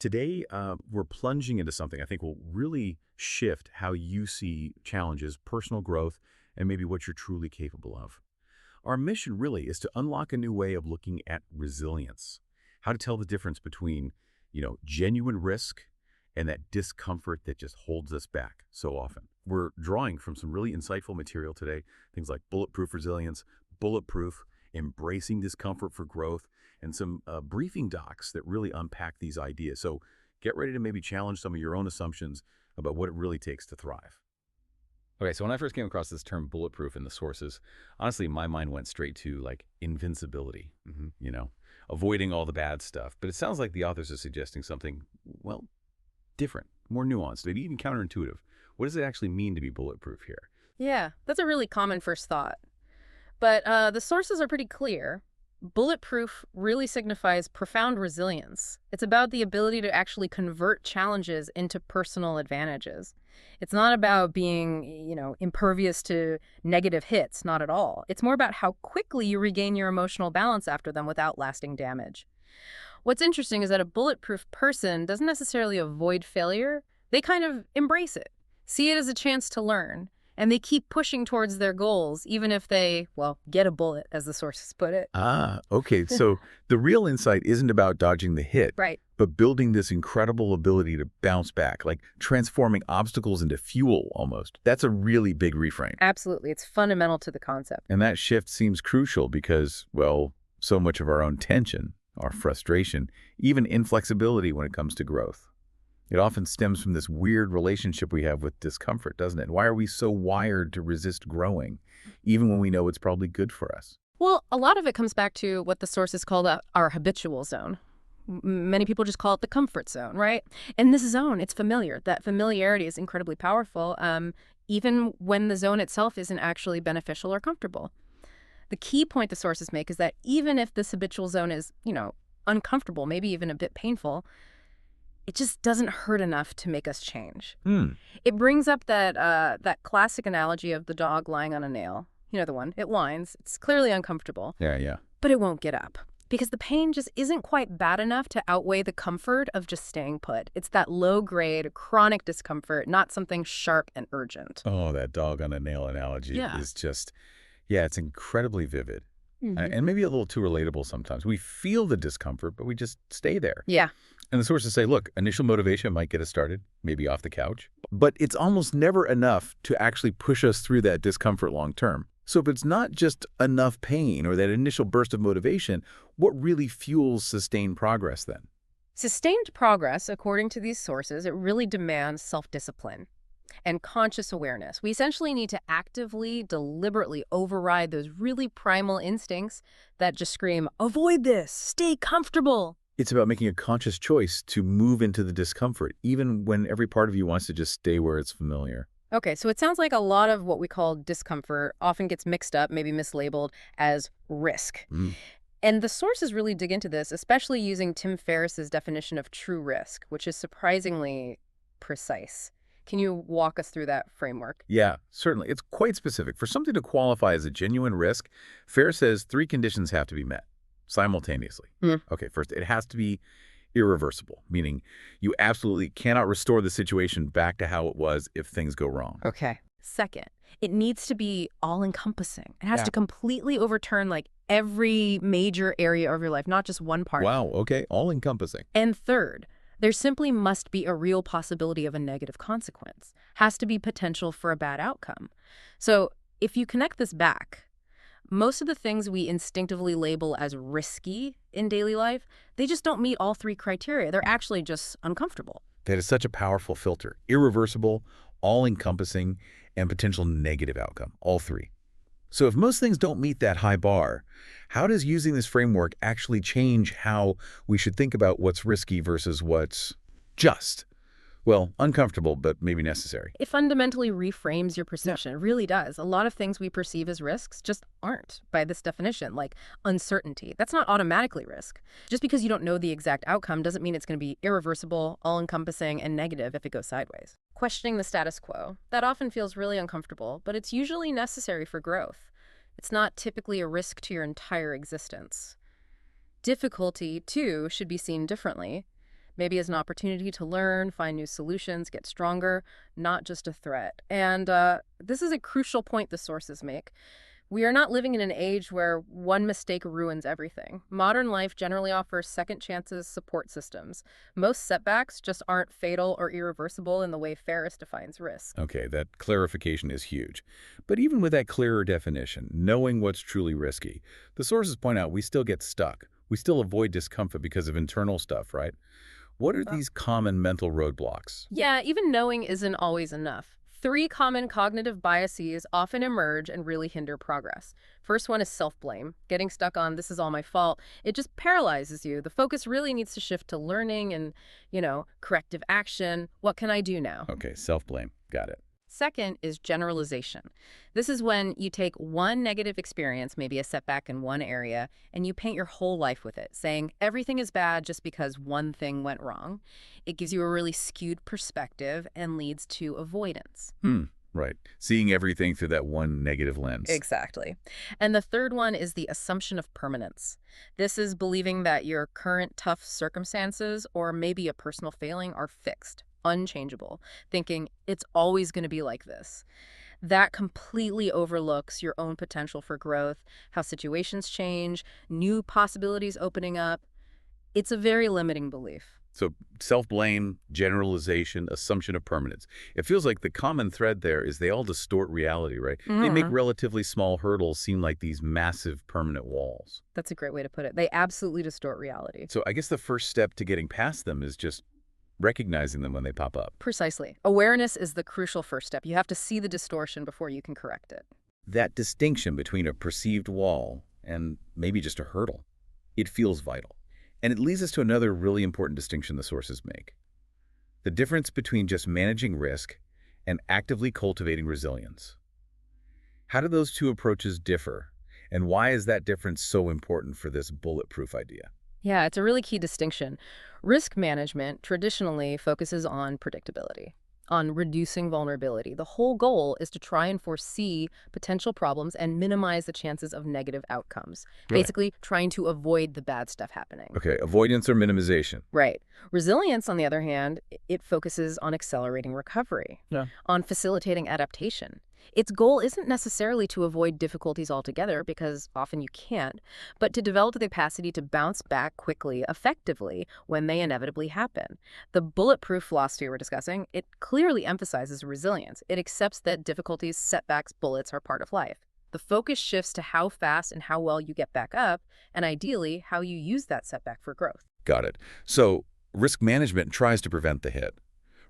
Today, we're plunging into something I think will really shift how you see challenges, personal growth, and maybe what you're truly capable of. Our mission really is to unlock a new way of looking at resilience, how to tell the difference between, genuine risk and that discomfort that just holds us back so often. We're drawing from some really insightful material today, things like bulletproof resilience, bulletproof, embracing discomfort for growth, and some briefing docs that really unpack these ideas. So get ready to maybe challenge some of your own assumptions about what it really takes to thrive. Okay, so when I first came across this term bulletproof in the sources, honestly, my mind went straight to like invincibility, avoiding all the bad stuff. But it sounds like the authors are suggesting something, well, different, more nuanced, maybe even counterintuitive. What does it actually mean to be bulletproof here? Yeah, that's a really common first thought. But the sources are pretty clear. Bulletproof really signifies profound resilience. It's about the ability to actually convert challenges into personal advantages. It's not about being, impervious to negative hits, not at all. It's more about how quickly you regain your emotional balance after them without lasting damage. What's interesting is that a bulletproof person doesn't necessarily avoid failure. They kind of embrace it, see it as a chance to learn, and they keep pushing towards their goals, even if they, get a bullet, as the sources put it. Okay. So the real insight isn't about dodging the hit, Right. but building this incredible ability to bounce back, like transforming obstacles into fuel almost. That's a really big reframe. Absolutely. It's fundamental to the concept. And that shift seems crucial because, well, so much of our own tension, our frustration, even inflexibility when it comes to growth. It often stems from this weird relationship we have with discomfort, doesn't it? Why are we so wired to resist growing, even when we know it's probably good for us? Well, a lot of it comes back to what the sources call our habitual zone. Many people just call it the comfort zone, right? And this zone, it's familiar. That familiarity is incredibly powerful, even when the zone itself isn't actually beneficial or comfortable. The key point the sources make is that even if this habitual zone is, uncomfortable, maybe even a bit painful, it just doesn't hurt enough to make us change. It brings up that classic analogy of the dog lying on a nail. You know the one. It whines. It's clearly uncomfortable. Yeah. But it won't get up because the pain just isn't quite bad enough to outweigh the comfort of just staying put. It's that low-grade, chronic discomfort, not something sharp and urgent. Oh, that dog on a nail analogy is just, it's incredibly vivid. Mm-hmm. And maybe a little too relatable sometimes. We feel the discomfort, but we just stay there. Yeah. And the sources say, look, initial motivation might get us started, maybe off the couch, but it's almost never enough to actually push us through that discomfort long term. So if it's not just enough pain or that initial burst of motivation, what really fuels sustained progress then? Sustained progress, according to these sources, it really demands self-discipline and conscious awareness. We essentially need to actively, deliberately override those really primal instincts that just scream, avoid this, stay comfortable. It's about making a conscious choice to move into the discomfort, even when every part of you wants to just stay where it's familiar. Okay, so it sounds like a lot of what we call discomfort often gets mixed up, maybe mislabeled as risk. And the sources really dig into this, especially using Tim Ferriss's definition of true risk, which is surprisingly precise. Can you walk us through that framework? Yeah, certainly. It's quite specific. For something to qualify as a genuine risk, Ferriss says 3 conditions have to be met simultaneously. Okay, first, it has to be irreversible, meaning you absolutely cannot restore the situation back to how it was if things go wrong. Okay. Second, it needs to be all-encompassing. It has to completely overturn like every major area of your life, not just one part. Wow, okay, all-encompassing. And third, there simply must be a real possibility of a negative consequence. Has to be potential for a bad outcome. So if you connect this back, most of the things we instinctively label as risky in daily life, they just don't meet all 3 criteria. They're actually just uncomfortable. That is such a powerful filter. Irreversible, all-encompassing, and potential negative outcome, all 3. So if most things don't meet that high bar, how does using this framework actually change how we should think about what's risky versus what's just? Well, uncomfortable, but maybe necessary. It fundamentally reframes your perception. It really does. A lot of things we perceive as risks just aren't by this definition, like uncertainty. That's not automatically risk. Just because you don't know the exact outcome doesn't mean it's going to be irreversible, all-encompassing, and negative if it goes sideways. Questioning the status quo. That often feels really uncomfortable, but it's usually necessary for growth. It's not typically a risk to your entire existence. Difficulty, too, should be seen differently. maybe as an opportunity to learn, find new solutions, get stronger, not just a threat. And this is a crucial point the sources make. We are not living in an age where one mistake ruins everything. Modern life generally offers second chances, support systems. Most setbacks just aren't fatal or irreversible in the way Ferriss defines risk. Okay, that clarification is huge. But even with that clearer definition, knowing what's truly risky, the sources point out we still get stuck. We still avoid discomfort because of internal stuff, right? What are these common mental roadblocks? Yeah, even knowing isn't always enough. Three common cognitive biases often emerge and really hinder progress. First one is self-blame. Getting stuck on "this is all my fault," it just paralyzes you. The focus really needs to shift to learning and, corrective action. What can I do now? Okay, self-blame. Got it. Second is generalization. This is when you take one negative experience, maybe a setback in one area, and you paint your whole life with it, saying everything is bad just because one thing went wrong. It gives you a really skewed perspective and leads to avoidance. Right. Seeing everything through that one negative lens. Exactly. And the third one is the assumption of permanence. This is believing that your current tough circumstances or maybe a personal failing are fixed, unchangeable, thinking it's always going to be like this. That completely overlooks your own potential for growth, how situations change, new possibilities opening up. It's a very limiting belief. So self-blame, generalization, assumption of permanence. It feels like the common thread there is they all distort reality, right? They make relatively small hurdles seem like these massive permanent walls. That's a great way to put it. They absolutely distort reality. So I guess the first step to getting past them is just recognizing them when they pop up. Precisely. Awareness is the crucial first step. You have to see the distortion before you can correct it. That distinction between a perceived wall and maybe just a hurdle, it feels vital. And it leads us to another really important distinction the sources make. The difference between just managing risk and actively cultivating resilience. How do those two approaches differ? And why is that difference so important for this bulletproof idea? Yeah, it's a really key distinction. Risk management traditionally focuses on predictability, on reducing vulnerability. The whole goal is to try and foresee potential problems and minimize the chances of negative outcomes. Really? Basically, trying to avoid the bad stuff happening. Okay, avoidance or minimization. Right. Resilience, on the other hand, it focuses on accelerating recovery, Yeah. on facilitating adaptation. Its goal isn't necessarily to avoid difficulties altogether, because often you can't, but to develop the capacity to bounce back quickly, effectively, when they inevitably happen. The bulletproof philosophy we're discussing, it clearly emphasizes resilience. It accepts that difficulties, setbacks, bullets are part of life. The focus shifts to how fast and how well you get back up, and ideally, how you use that setback for growth. Got it. So risk management tries to prevent the hit.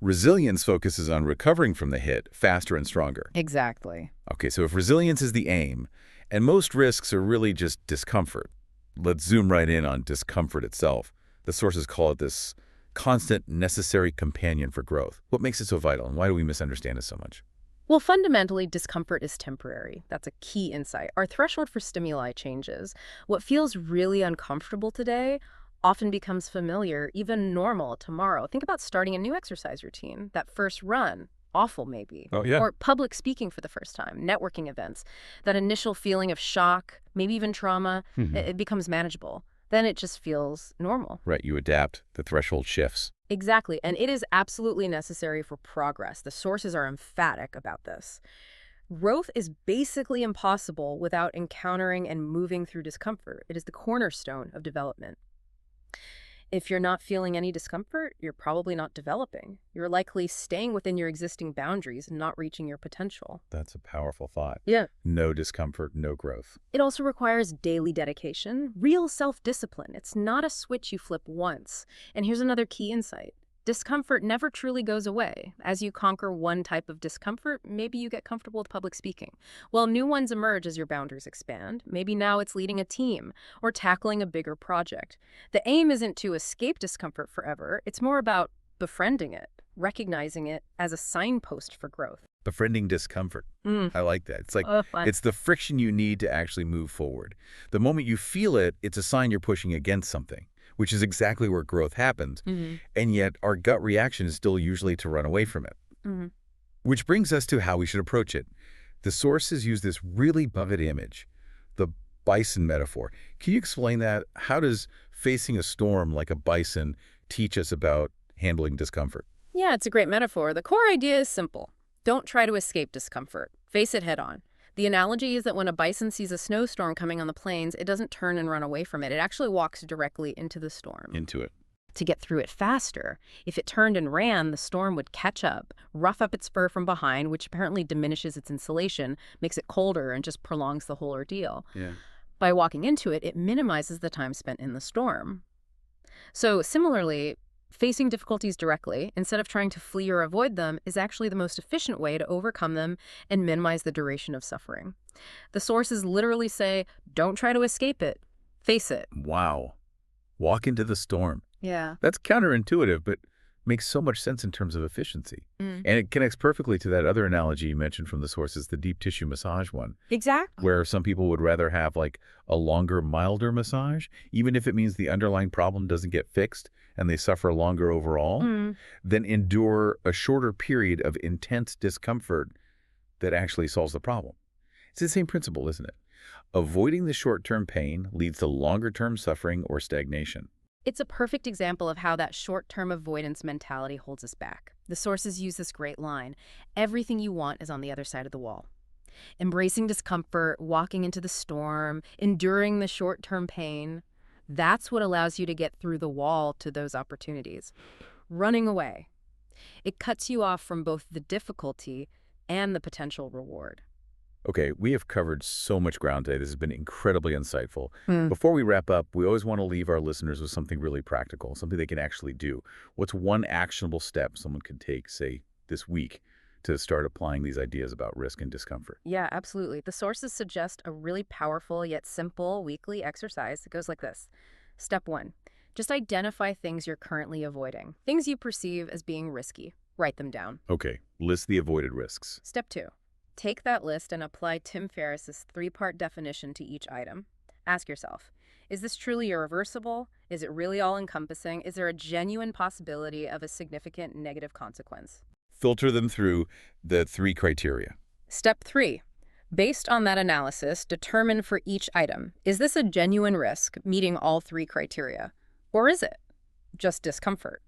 Resilience focuses on recovering from the hit faster and stronger. Exactly. Okay, so if resilience is the aim, and most risks are really just discomfort, let's zoom right in on discomfort itself. The sources call it this constant, necessary companion for growth. What makes it so vital, and why do we misunderstand it so much? Well, fundamentally, discomfort is temporary. That's a key insight. Our threshold for stimuli changes. What feels really uncomfortable today often becomes familiar, even normal tomorrow. Think about starting a new exercise routine. That first run, awful maybe. Oh, yeah. Or public speaking for the first time, networking events. That initial feeling of shock, maybe even trauma, it becomes manageable. Then it just feels normal. Right, you adapt. The threshold shifts. Exactly, and it is absolutely necessary for progress. The sources are emphatic about this. Growth is basically impossible without encountering and moving through discomfort. It is the cornerstone of development. If you're not feeling any discomfort, you're probably not developing. You're likely staying within your existing boundaries and not reaching your potential. That's a powerful thought. Yeah. No discomfort, no growth. It also requires daily dedication, real self-discipline. It's not a switch you flip once. And here's another key insight. Discomfort never truly goes away. As you conquer one type of discomfort, maybe you get comfortable with public speaking. Well, new ones emerge as your boundaries expand. Maybe now it's leading a team or tackling a bigger project. The aim isn't to escape discomfort forever. It's more about befriending it, recognizing it as a signpost for growth. Befriending discomfort. I like that. It's like, Fun. it's the friction you need to actually move forward. The moment you feel it, it's a sign you're pushing against something, which is exactly where growth happens. And yet our gut reaction is still usually to run away from it. Which brings us to how we should approach it. The sources use this really vivid image, the bison metaphor. Can you explain that? How does facing a storm like a bison teach us about handling discomfort? Yeah, it's a great metaphor. The core idea is simple. Don't try to escape discomfort. Face it head on. The analogy is that when a bison sees a snowstorm coming on the plains, it doesn't turn and run away from it. It actually walks directly into the storm. Into it. To get through it faster, if it turned and ran, the storm would catch up, rough up its fur from behind, which apparently diminishes its insulation, makes it colder, and just prolongs the whole ordeal. Yeah. By walking into it, it minimizes the time spent in the storm. So similarly, facing difficulties directly, instead of trying to flee or avoid them, is actually the most efficient way to overcome them and minimize the duration of suffering. The sources literally say, don't try to escape it. Face it. Wow. Walk into the storm. Yeah. That's counterintuitive, but makes so much sense in terms of efficiency. Mm. And it connects perfectly to that other analogy you mentioned from the sources, the deep tissue massage one, Exactly. where some people would rather have like a longer, milder massage, even if it means the underlying problem doesn't get fixed and they suffer longer overall, than endure a shorter period of intense discomfort that actually solves the problem. It's the same principle, isn't it? Avoiding the short-term pain leads to longer-term suffering or stagnation. It's a perfect example of how that short-term avoidance mentality holds us back. The sources use this great line, everything you want is on the other side of the wall. Embracing discomfort, walking into the storm, enduring the short-term pain, that's what allows you to get through the wall to those opportunities. Running away. It cuts you off from both the difficulty and the potential reward. Okay, we have covered so much ground today. This has been incredibly insightful. Before we wrap up, we always want to leave our listeners with something really practical, something they can actually do. What's one actionable step someone can take, say, this week to start applying these ideas about risk and discomfort? Yeah, absolutely. The sources suggest a really powerful yet simple weekly exercise. It goes like this. Step 1, just identify things you're currently avoiding, things you perceive as being risky. Write them down. Okay, list the avoided risks. Step 2, take that list and apply Tim Ferriss's 3-part definition to each item. Ask yourself, is this truly irreversible? Is it really all-encompassing? Is there a genuine possibility of a significant negative consequence? Filter them through the 3 criteria. Step 3, based on that analysis, determine for each item, is this a genuine risk meeting all 3 criteria? Or is it just discomfort?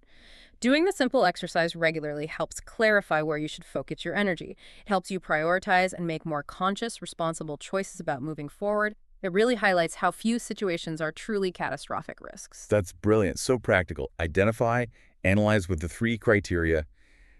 Doing the simple exercise regularly helps clarify where you should focus your energy. It helps you prioritize and make more conscious, responsible choices about moving forward. It really highlights how few situations are truly catastrophic risks. That's brilliant. So practical. Identify, analyze with the 3 criteria,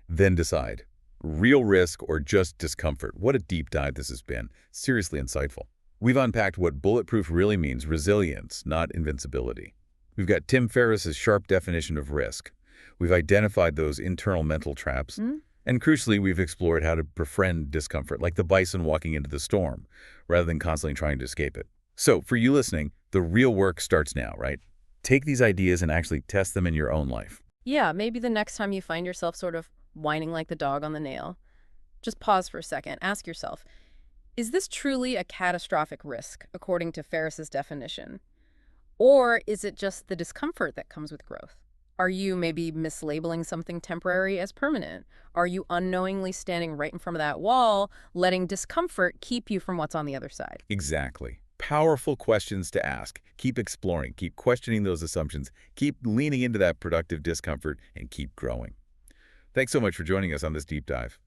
then decide. Real risk or just discomfort. What a deep dive this has been. Seriously insightful. We've unpacked what bulletproof really means, resilience, not invincibility. We've got Tim Ferriss's sharp definition of risk. We've identified those internal mental traps. And crucially, we've explored how to befriend discomfort, like the bison walking into the storm, rather than constantly trying to escape it. So, for you listening, the real work starts now, right? Take these ideas and actually test them in your own life. Yeah, maybe the next time you find yourself sort of whining like the dog on the nail, just pause for a second. Ask yourself, is this truly a catastrophic risk, according to Ferriss's definition? Or is it just the discomfort that comes with growth? Are you maybe mislabeling something temporary as permanent? Are you unknowingly standing right in front of that wall, letting discomfort keep you from what's on the other side? Exactly. Powerful questions to ask. Keep exploring, keep questioning those assumptions, keep leaning into that productive discomfort, and keep growing. Thanks so much for joining us on this deep dive.